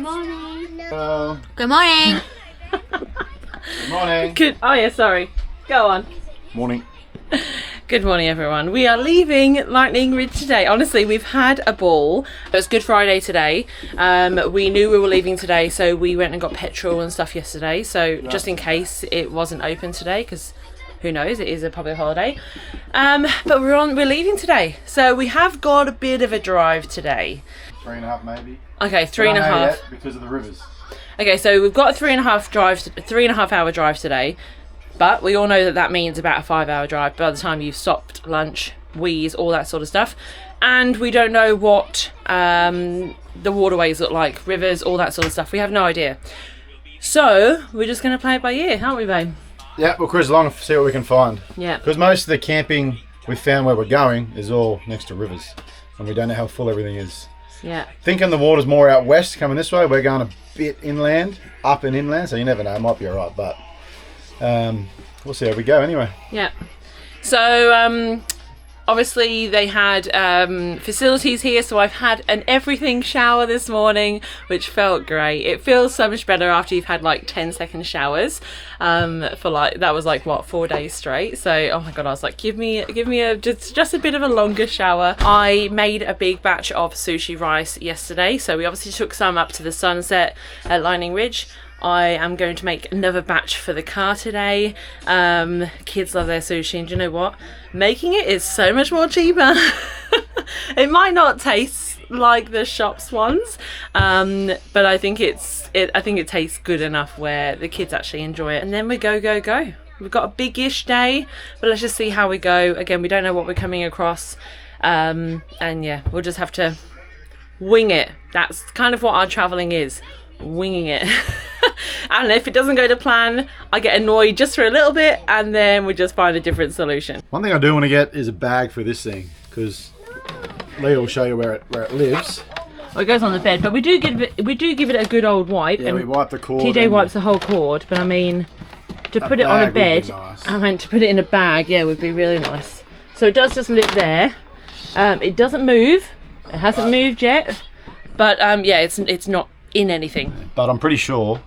morning. Hello. Good morning. Good morning. Good. Oh yeah, sorry. Go on. Morning. Good morning, everyone. We are leaving Lightning Ridge today. Honestly, we've had a ball. It was Good Friday today. We knew we were leaving today, so we went and got petrol and stuff yesterday. So just in case it wasn't open today, because who knows, it is a public holiday. But we're leaving today, so we have got a bit of a drive today. 3.5 maybe. Okay, 3.5 because of the rivers. Okay, so we've got a 3.5 hour drive today. But we all know that that means about a 5-hour drive by the time you've stopped, lunch, wheeze, all that sort of stuff. And we don't know what the waterways look like, rivers, all that sort of stuff. We have no idea. So we're just going to play it by ear, aren't we, babe? Yeah, we'll cruise along and see what we can find. Yeah. Because most of the camping we found where we're going is all next to rivers. And we don't know how full everything is. Yeah. Thinking the water's more out west coming this way. We're going a bit inland, up and inland. So you never know, it might be all right. But we'll see how we go anyway. Yeah. So obviously they had facilities here, so I've had an everything shower this morning, which felt great. It feels so much better after you've had like 10-second showers for like, that was like what, 4 days straight. So oh my god, I was like, give me just a bit of a longer shower. I made a big batch of sushi rice yesterday, so we obviously took some up to the sunset at Lightning Ridge. I am going to make another batch for the car today. Kids love their sushi, and do you know what? Making it is so much more cheaper. It might not taste like the shops ones, but I think it tastes good enough where the kids actually enjoy it. And then we go. We've got a big-ish day, but let's just see how we go. Again, we don't know what we're coming across, and yeah, we'll just have to wing it. That's kind of what our traveling is. Winging it. And if it doesn't go to plan, I get annoyed just for a little bit, and then we just find a different solution. One thing I do want to get is a bag for this thing, because Leah will show you where it lives. Well, it goes on the bed, but we do give it a good old wipe. Yeah, and we wipe the cord. TJ wipes the whole cord, but I mean, to put it on a bed, nice. I meant to put it in a bag, yeah, would be really nice. So it does just live there. It doesn't move. It hasn't moved yet, but yeah, it's not in anything. But I'm pretty sure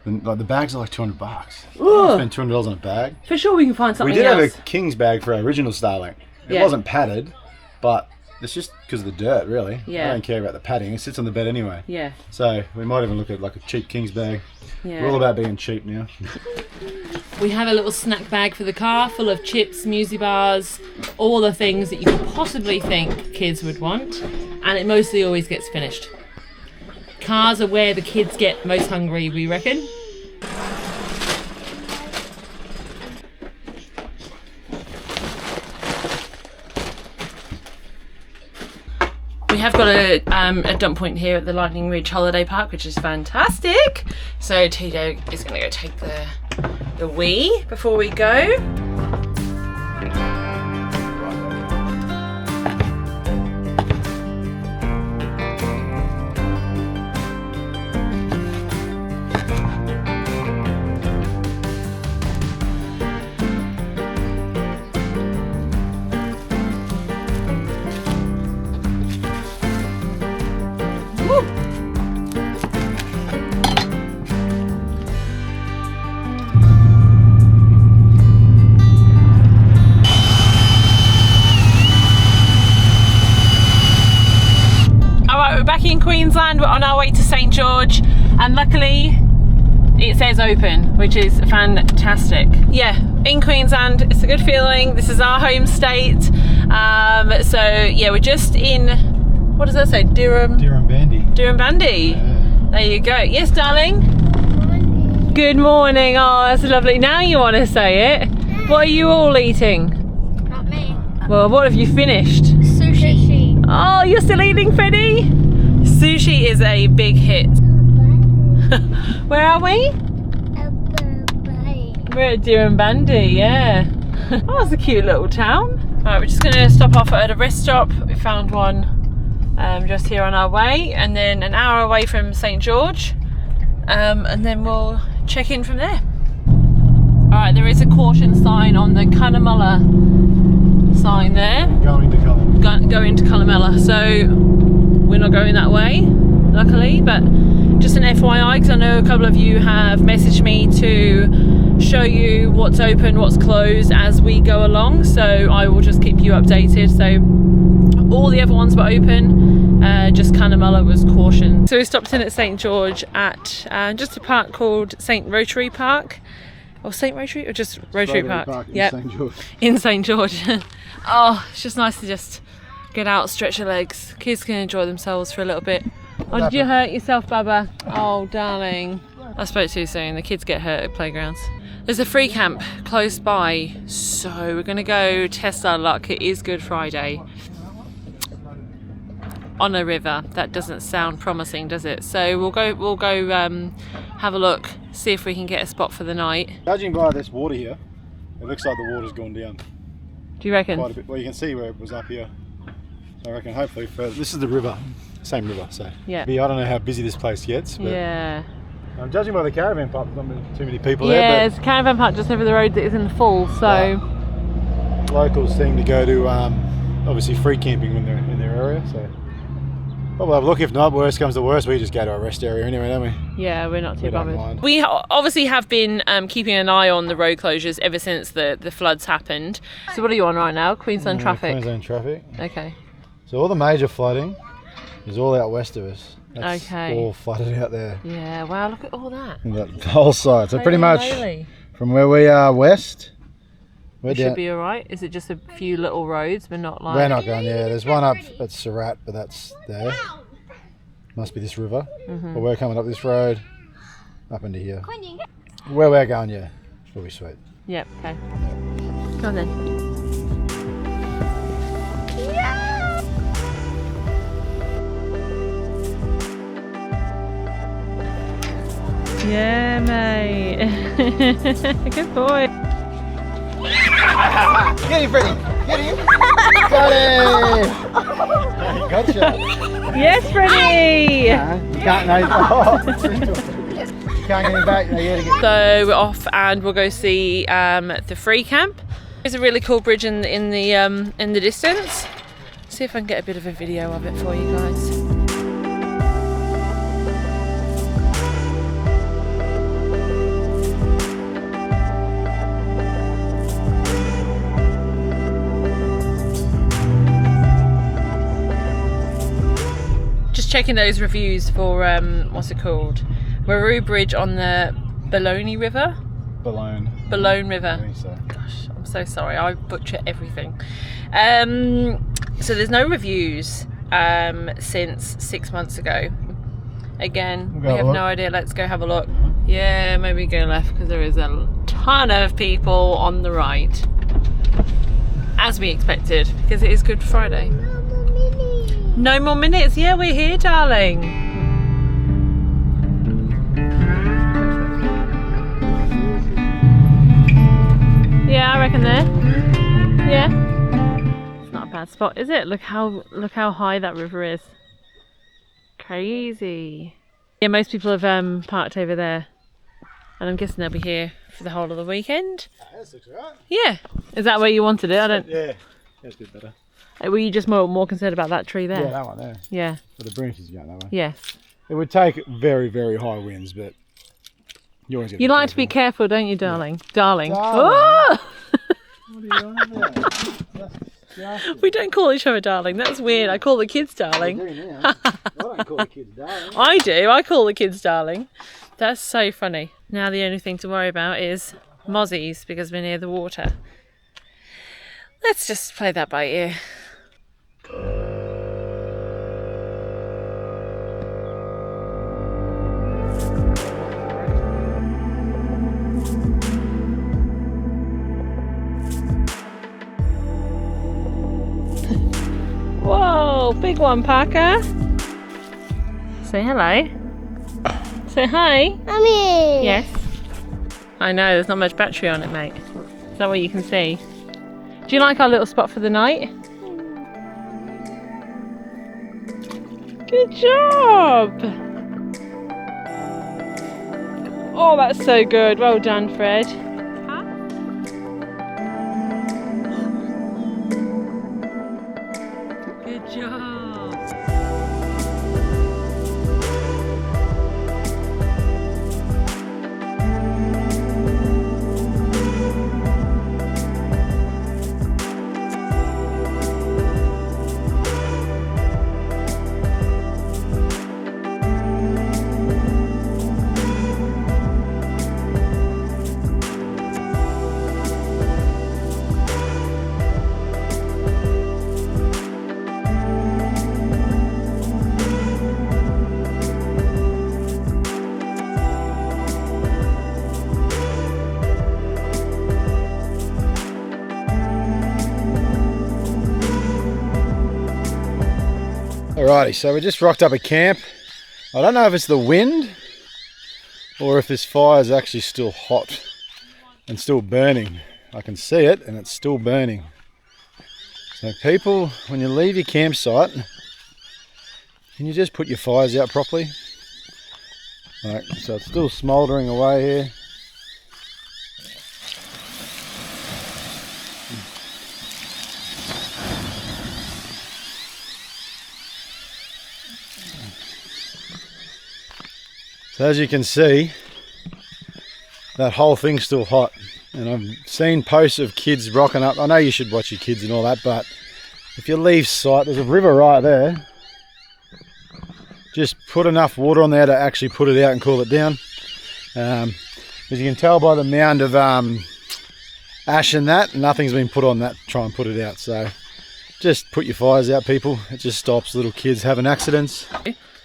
the bags are like $200. Ooh. I spent $200 on a bag. For sure we can find something We did else. have a King's bag for our original Starlink. It wasn't padded, but it's just because of the dirt, really. Yeah. I don't care about the padding. It sits on the bed anyway. Yeah. So we might even look at like a cheap King's bag. Yeah. We're all about being cheap now. We have a little snack bag for the car full of chips, muesli bars, all the things that you could possibly think kids would want, and it mostly always gets finished. Cars are where the kids get most hungry, we reckon. We have got a dump point here at the Lightning Ridge Holiday Park, which is fantastic. So TJ is going to go take the wee before we go. In Queensland, we're on our way to St George, and luckily it says open, which is fantastic. Yeah, in Queensland, it's a good feeling. This is our home state. So yeah, we're just in, what does that say? Dirranbandi. Yeah. There you go. Yes, darling. Morning. Good morning. Oh, that's lovely. Now you want to say it. What are you all eating? Not me. Well, what have you finished? Sushi. Oh, you're still eating, Freddie? Sushi is a big hit. Where are we? We're at Dirranbandi, yeah. Oh, that's a cute little town. Alright, we're just going to stop off at a rest stop. We found one just here on our way, and then an hour away from St George, and then we'll check in from there. Alright, there is a caution sign on the Cunnamulla sign there. Going to Cunnamulla. Going to Cunnamulla, so we're not going that way. luckily. But just an FYI, because I know a couple of you have messaged me to show you what's open, what's closed as we go along. So I will just keep you updated. So all the other ones were open, just Cunnamulla was cautioned. So we stopped in at St George at just a park called St Rotary Park. Or St Rotary, or just Rotary Park? Yep. In St George. In St George. Oh, it's just nice to just get out, stretch your legs. Kids can enjoy themselves for a little bit. Oh, did you hurt yourself, Bubba? Oh, darling. I spoke too soon. The kids get hurt at playgrounds. There's a free camp close by, so we're going to go test our luck. It is Good Friday. On a river. That doesn't sound promising, does it? So we'll go have a look, see if we can get a spot for the night. Judging by this water here, it looks like the water's gone down Do you reckon? quite a bit. Well, you can see where it was up here. So I reckon hopefully further. This is the river, same river. So yeah. I don't know how busy this place gets, but Yeah. I'm judging by the caravan park. There's not too many people Yeah, there. there's a caravan park just over the road that is in full. So But locals seem to go to obviously free camping when they're in their area. So. But we'll have a look. If not, worst comes to worst, we just go to a rest area anyway, don't we? yeah, we're not too We don't bothered. mind. We obviously have been keeping an eye on the road closures ever since the floods happened. So what are you on right now? Queensland traffic? Queensland traffic. Okay. So all the major flooding is all out west of us. That's Okay. all flooded out there. Yeah, wow, look at all that. The whole side. So pretty Holy much moly. from where we are west, we're We should down. be alright. Is it just a few little roads, but not like... We're not going there. There's one up at Surat, but that's there. Must be this river. But we're coming up this road, up into here. Where we're going, yeah, will be sweet. Yep, okay. Go on then. Yeah, mate. Good boy. Get him, Freddie! Get him! Got him! Gotcha! Yes, Freddie! You can't know. You can't get him back. No, you gotta get. So we're off and we'll go see the free camp. There's a really cool bridge in the distance. See if I can get a bit of a video of it for you guys. Just checking those reviews for what's it called? Waroo Bridge on the Baloney River. Balone River. I think so. Gosh, I'm so sorry. I butcher everything. So there's no reviews since 6 months ago. Again, We'll we go have have a no idea. Let's go have a look. Yeah, maybe go left because there is a ton of people on the right. As we expected, because it is Good Friday. No more minutes. Yeah, we're here, darling. Yeah, I reckon there. Yeah. It's not a bad spot, is it? Look how high that river is. Crazy. Yeah, most people have parked over there, and I'm guessing they'll be here for the whole of the weekend. That looks right. Yeah. Is that where you wanted it? I don't. Yeah, that's a bit better. Were you just more concerned about that tree there? Yeah, that one there. Yeah. But the branches going that way. Yes. It would take very, very high winds, but you always get. You like to be careful, don't you, darling? Yeah. Darling. Darling. Oh! What are you on about? We don't call each other darling. That's weird. I call the kids darling. I don't call the kids darling. I do. I call the kids darling. That's so funny. Now the only thing to worry about is mozzies because we're near the water. Let's just play that by ear. Whoa, big one, Parker. Say hello. Say hi. Mummy. Yes. I know, there's not much battery on it, mate. Is that what you can see? Do you like our little spot for the night? Good job! Oh, that's so good. Well done, Fred. Good job. Alrighty, so we just rocked up a camp. I don't know if it's the wind or if this fire is actually still hot and still burning. I can see it and it's still burning. So people, when you leave your campsite, can you just put your fires out properly? Right, so it's still smouldering away here. So as you can see, that whole thing's still hot. And I've seen posts of kids rocking up. I know you should watch your kids and all that, but if you leave sight, there's a river right there. Just put enough water on there to actually put it out and cool it down. As you can tell by the mound of ash and that, nothing's been put on that to try and put it out. So just put your fires out, people. It just stops little kids having accidents.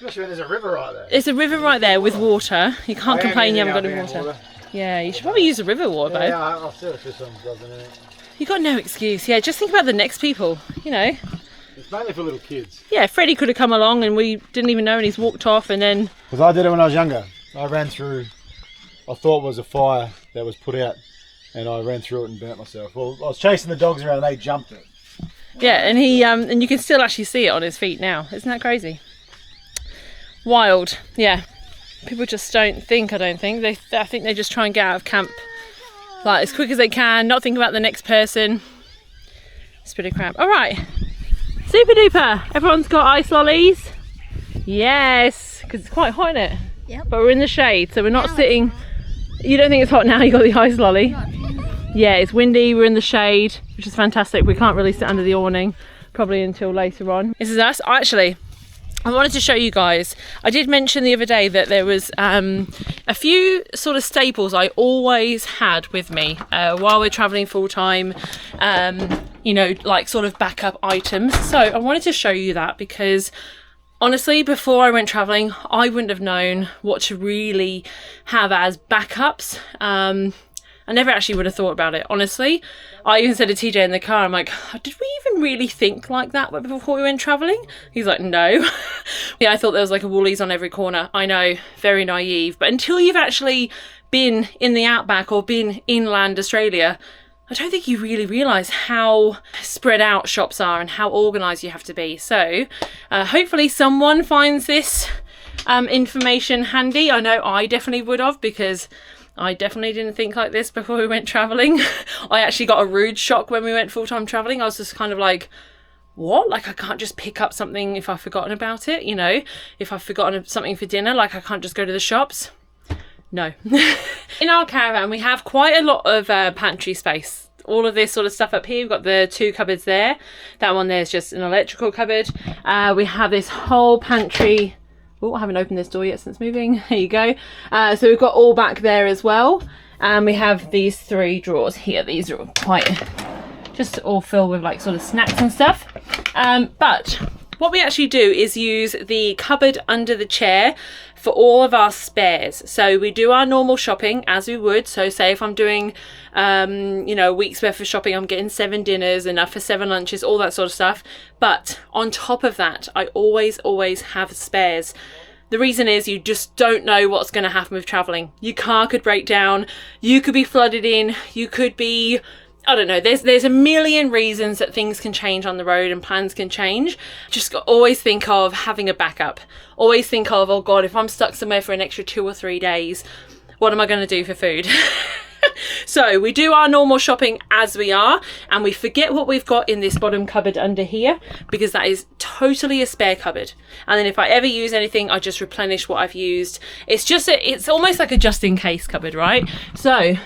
Especially when there's a river right there. There's a river right there with water. You can't complain you haven't got any water. Yeah, you should probably use the river water, though. Yeah, I'll see if this one doesn't it. You got no excuse. Yeah, just think about the next people, you know. It's mainly for little kids. Yeah, Freddie could have come along and we didn't even know and he's walked off and then... Because I did it when I was younger. I ran through, I thought it was a fire that was put out and I ran through it and burnt myself. Well, I was chasing the dogs around and they jumped it. Yeah, and he and you can still actually see it on his feet now. Isn't that crazy? Wild, yeah. People just don't think, I don't think. I think they just try and get out of camp like as quick as they can, not think about the next person. It's pretty crap. All right, super duper. Everyone's got ice lollies. Yes, because it's quite hot in it. Yep. But we're in the shade, so we're not sitting. You don't think it's hot now? You got the ice lolly. Yeah, it's windy. We're in the shade, which is fantastic. We can't really sit under the awning, probably until later on. This is us. Actually, I wanted to show you guys, I did mention the other day that there was a few sort of staples I always had with me while we're traveling full time, you know, like sort of backup items. So I wanted to show you that because honestly, before I went traveling, I wouldn't have known what to really have as backups. I never actually would have thought about it, honestly. I even said to TJ in the car, I'm like, did we even really think like that before we went travelling? He's like, no. Yeah, I thought there was like a Woolies on every corner. I know, very naive. But until you've actually been in the outback or been inland Australia, I don't think you really realise how spread out shops are and how organised you have to be. So hopefully someone finds this information handy. I know I definitely would have, because I definitely didn't think like this before we went travelling. I actually got a rude shock when we went full-time travelling. I was just kind of like, what? Like, I can't just pick up something if I've forgotten about it, you know? If I've forgotten something for dinner, like I can't just go to the shops. No. In our caravan, we have quite a lot of pantry space. All of this sort of stuff up here. We've got the 2 cupboards there. That one there is just an electrical cupboard. We have this whole pantry. Oh, I haven't opened this door yet since moving. There you go. So we've got all back there as well. And we have these 3 drawers here. These are quite just all filled with like sort of snacks and stuff. But what we actually do is use the cupboard under the chair for all of our spares. So we do our normal shopping as we would. So say if I'm doing, you know, a week's worth of shopping, I'm getting 7 dinners, enough for 7 lunches, all that sort of stuff. But on top of that, I always have spares. The reason is you just don't know what's going to happen with traveling. Your car could break down, you could be flooded in, you could be, I don't know, there's a million reasons that things can change on the road and plans can change. Just always think of having a backup. Always think of, oh God, if I'm stuck somewhere for an extra 2 or 3 days, what am I going to do for food? So we do our normal shopping as we are, and we forget what we've got in this bottom cupboard under here, because that is totally a spare cupboard. And then if I ever use anything, I just replenish what I've used. It's just it's almost like a just in case cupboard, right? So if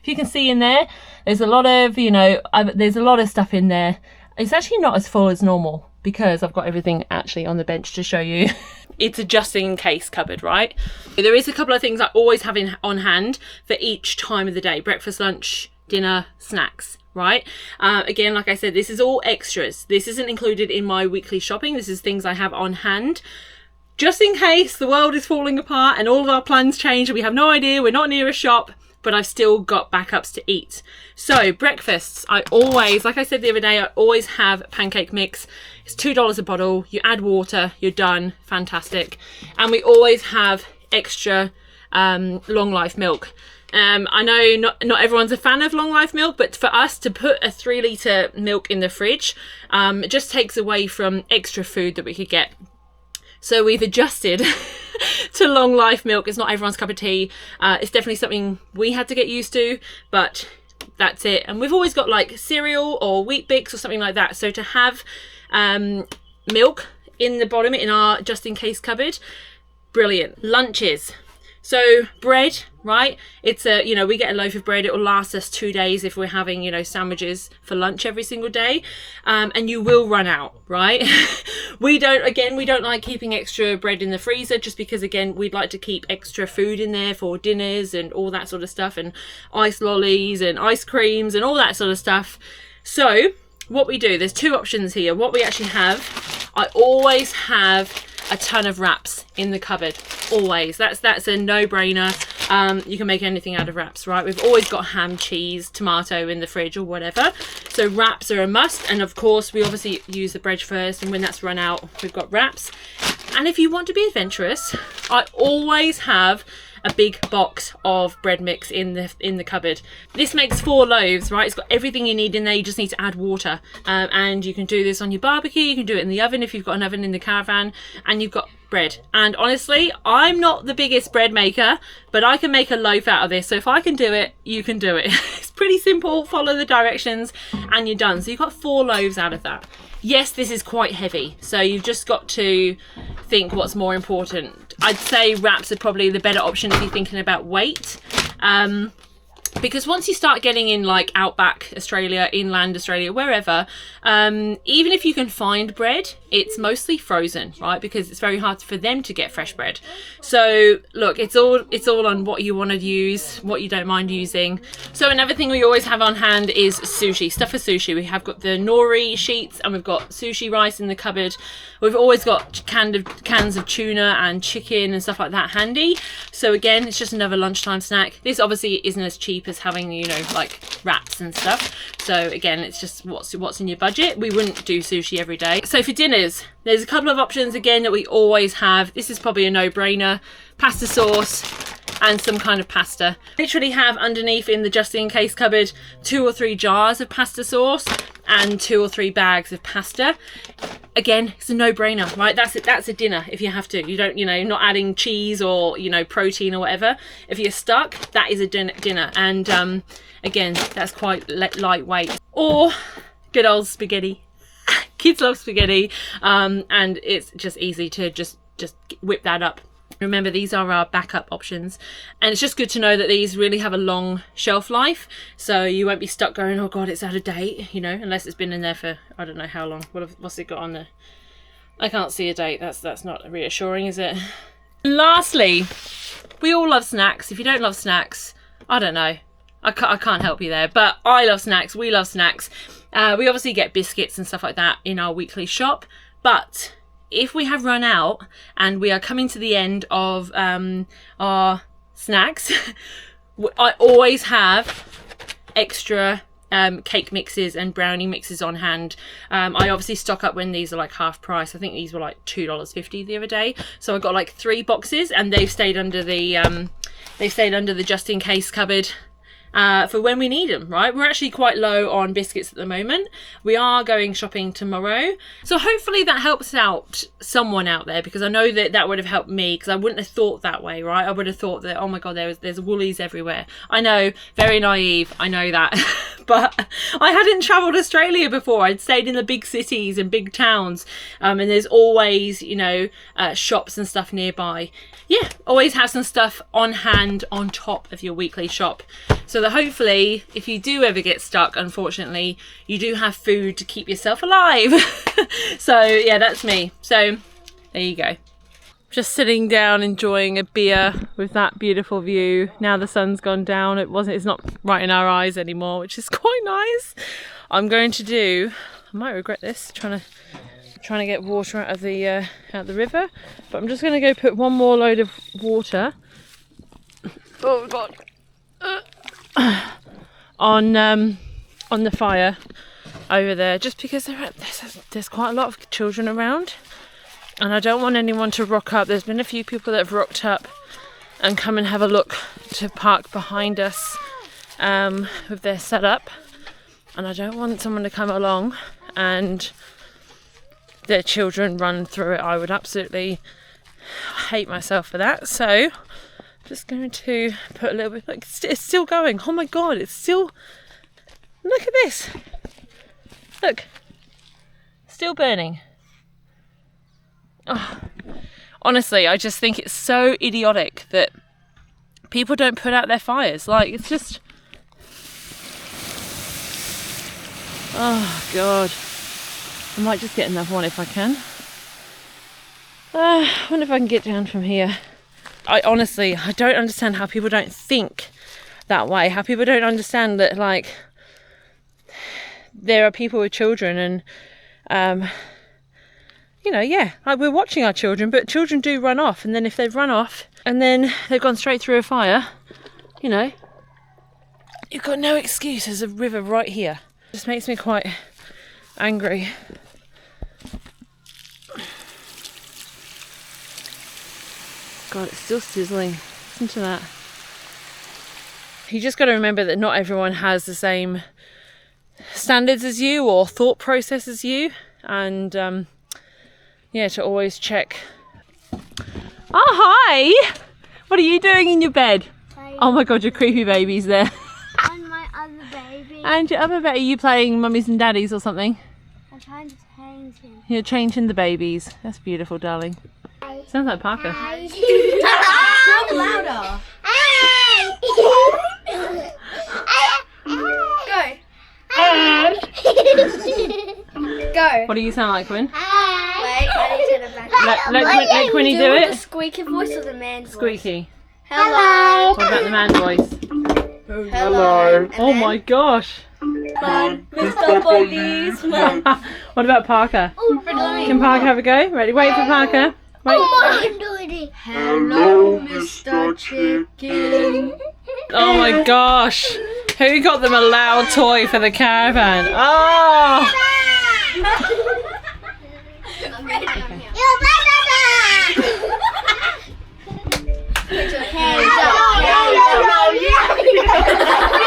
you can see in there, there's a lot of, you know, there's a lot of stuff in there. It's actually not as full as normal because I've got everything actually on the bench to show you. It's a just in case cupboard, right? There is a couple of things I always have on hand for each time of the day: breakfast, lunch, dinner, snacks, right? Again, like I said, this is all extras. This isn't included in my weekly shopping. This is things I have on hand just in case the world is falling apart and all of our plans change and we have no idea, we're not near a shop. but I've still got backups to eat. So breakfasts, I always, like I said the other day, I always have pancake mix. It's $2 a bottle. You add water, you're done. Fantastic. And we always have extra long life milk. I know not everyone's a fan of long life milk, but for us to put a 3 litre milk in the fridge, it just takes away from extra food that we could get. So we've adjusted to long life milk. It's not everyone's cup of tea. It's definitely something we had to get used to, but that's it. And we've always got like cereal or wheat bix or something like that. So to have milk in the bottom in our just in case cupboard, brilliant. Lunches. So bread, right? It's a, you know, we get a loaf of bread. It will last us 2 days if we're having, you know, sandwiches for lunch every single day. And you will run out, right? we don't like keeping extra bread in the freezer just because, again, we'd like to keep extra food in there for dinners and all that sort of stuff, and ice lollies and ice creams and all that sort of stuff. So what we do, there's 2 options here. What we actually have, I always have a ton of wraps in the cupboard, always. That's a no-brainer. You can make anything out of wraps, right? We've always got ham, cheese, tomato in the fridge or whatever, so wraps are a must. And of course we obviously use the bread first, and when that's run out we've got wraps. And if you want to be adventurous, I always have a big box of bread mix in the cupboard. This makes 4 loaves, right? It's got everything you need in there. You just need to add water, and you can do this on your barbecue. You can do it in the oven if you've got an oven in the caravan, and you've got bread. And honestly, I'm not the biggest bread maker, but I can make a loaf out of this. So if I can do it, you can do it. It's pretty simple. Follow the directions and you're done. So you've got 4 loaves out of that. Yes, this is quite heavy, so you've just got to think what's more important. I'd say wraps are probably the better option if you're thinking about weight. Because once you start getting in like outback Australia, inland Australia, wherever, even if you can find bread, it's mostly frozen, right? Because it's very hard for them to get fresh bread. So look, it's all on what you want to use, what you don't mind using. So another thing we always have on hand is sushi, stuff for sushi. We have got the nori sheets, and we've got sushi rice in the cupboard. We've always got cans of tuna and chicken and stuff like that handy. So again, it's just another lunchtime snack. This obviously isn't as cheap as having, you know, like wraps and stuff. So again, it's just what's in your budget. We wouldn't do sushi every day. So for dinners, there's a couple of options again that we always have. This is probably a no-brainer. Pasta sauce and some kind of pasta. Literally have underneath in the just in case cupboard 2 or 3 jars of pasta sauce and 2 or 3 bags of pasta. Again, it's a no-brainer, right? That's it. That's a dinner if you have to. You don't, you know, not adding cheese or, you know, protein or whatever. If you're stuck, that is a dinner. And again, that's quite lightweight. Or good old spaghetti. Kids love spaghetti, and it's just easy to just whip that up. Remember, these are our backup options, and it's just good to know that these really have a long shelf life, so you won't be stuck going, oh god, it's out of date, you know, unless it's been in there for I don't know how long. What's it got on there? I can't see a date. That's not reassuring, is it? Lastly, we all love snacks. If you don't love snacks, I don't know. I can't help you there, but I love snacks. We love snacks. We obviously get biscuits and stuff like that in our weekly shop, but if we have run out and we are coming to the end of our snacks, I always have extra cake mixes and brownie mixes on hand. I obviously stock up when these are like half price. I think these were like $2.50 the other day. So I got like 3 boxes, and they've stayed under the just in case cupboard for when we need them, right? We're actually quite low on biscuits at the moment. We are going shopping tomorrow, so hopefully that helps out someone out there, because I know that would have helped me, because I wouldn't have thought that way, right? I would have thought that, oh my god, there's Woolies everywhere. I know, very naive, I know that. But I hadn't travelled Australia before. I'd stayed in the big cities and big towns, and there's always, you know, shops and stuff nearby. Yeah, always have some stuff on hand on top of your weekly shop, so that hopefully if you do ever get stuck, unfortunately, you do have food to keep yourself alive. So yeah, that's me. So there you go. Just sitting down enjoying a beer with that beautiful view. Now the sun's gone down. It's not right in our eyes anymore, which is quite nice. I'm going to do, I might regret this, trying to get water out of the river, but I'm just going to go put one more load of water. Oh god. on the fire over there, just because there's quite a lot of children around, and I don't want anyone to rock up. There's been a few people that have rocked up and come and have a look to park behind us with their setup, and I don't want someone to come along and their children run through it. I would absolutely hate myself for that. So I'm just going to put a little bit, like, it's still going. Oh my god, it's still, look at this, look, still burning. Oh, honestly, I just think it's so idiotic that people don't put out their fires. Like, it's just, oh god, I might just get another one if I can. I wonder if I can get down from here. I don't understand how people don't think that way, how people don't understand that, like, there are people with children and you know, yeah, like, we're watching our children, but children do run off, and then if they've run off and then they've gone straight through a fire, you know, you've got no excuse. There's a river right here. It just makes me quite angry. God, it's still sizzling. Listen to that. You just got to remember that not everyone has the same standards as you or thought process as you, and yeah, to always check. Oh, hi! What are you doing in your bed? Playing. Oh my god, your creepy baby's there. And my other baby. And your other baby, are you playing mummies and daddies or something? I'm trying to change him. You're changing the babies. That's beautiful, darling. Sounds like Parker. Talk louder. Go. Go. What do you sound like, Quinn? Wait, I need to turn it back. Let Quinny do The it. squeaky voice or the man voice? Squeaky. Hello. What about the man voice? Hello. Oh my gosh. Mr. Policeman. What about Parker? Can Parker have a go? Ready? Wait for Parker. Wait. Hello, Mr. Chicken. Oh my gosh. Who got them a loud toy for the caravan? Oh!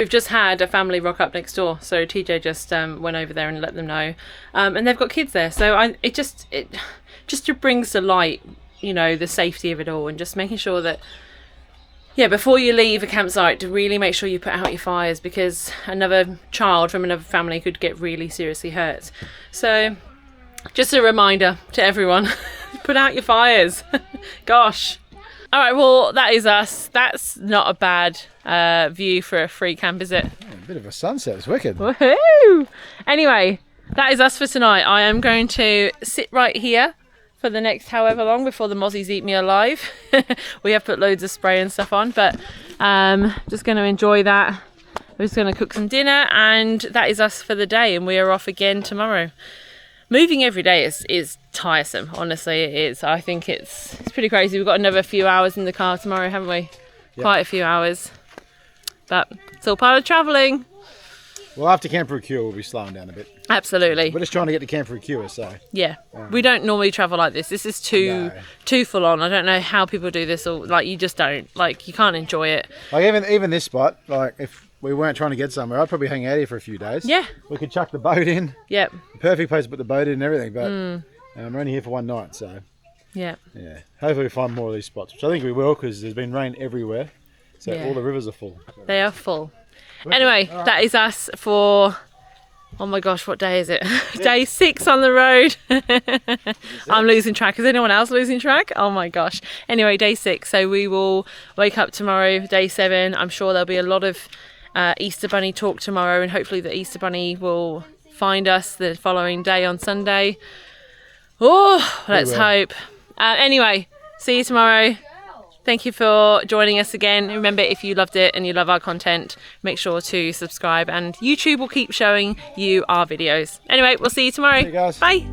We've just had a family rock up next door, so TJ just went over there and let them know, and they've got kids there, so it just brings to light, you know, the safety of it all, and just making sure that, yeah, before you leave a campsite, to really make sure you put out your fires, because another child from another family could get really seriously hurt. So just a reminder to everyone, put out your fires. Gosh. All right, well, that is us. That's not a bad view for a free camp, is it? Yeah, a bit of a sunset. It's wicked. Woohoo! Anyway, that is us for tonight. I am going to sit right here for the next however long before the mozzies eat me alive. We have put loads of spray and stuff on, but just going to enjoy that. We're just going to cook some dinner, and that is us for the day, and we are off again tomorrow. Moving every day is tiresome, honestly. It is. I think it's pretty crazy. We've got another few hours in the car tomorrow, haven't we? Yep. Quite a few hours. But it's all part of travelling. Well, after Camp Cure, we'll be slowing down a bit. Absolutely. We're just trying to get to Camp Cure, so. Yeah. We don't normally travel like this. This is too full on. I don't know how people do this, or like, you just don't. Like, you can't enjoy it. Like, even this spot, like, if we weren't trying to get somewhere, I'd probably hang out here for a few days. Yeah. We could chuck the boat in. Yep. Perfect place to put the boat in and everything, but we're only here for one night, so. Yeah. Yeah. Hopefully we find more of these spots, which I think we will, because there's been rain everywhere. So all the rivers are full. They are full. Anyway, that is us for, oh my gosh, what day is it? Day 6 on the road. I'm losing track. Is anyone else losing track? Oh my gosh. Anyway, day 6. So we will wake up tomorrow, day 7. I'm sure there'll be a lot of Easter Bunny talk tomorrow, and hopefully the Easter Bunny will find us the following day on Sunday. Oh, let's hope. Anyway, see you tomorrow. Thank you for joining us again. Remember, if you loved it and you love our content, make sure to subscribe, and YouTube will keep showing you our videos. Anyway, we'll see you tomorrow. See you guys. Bye.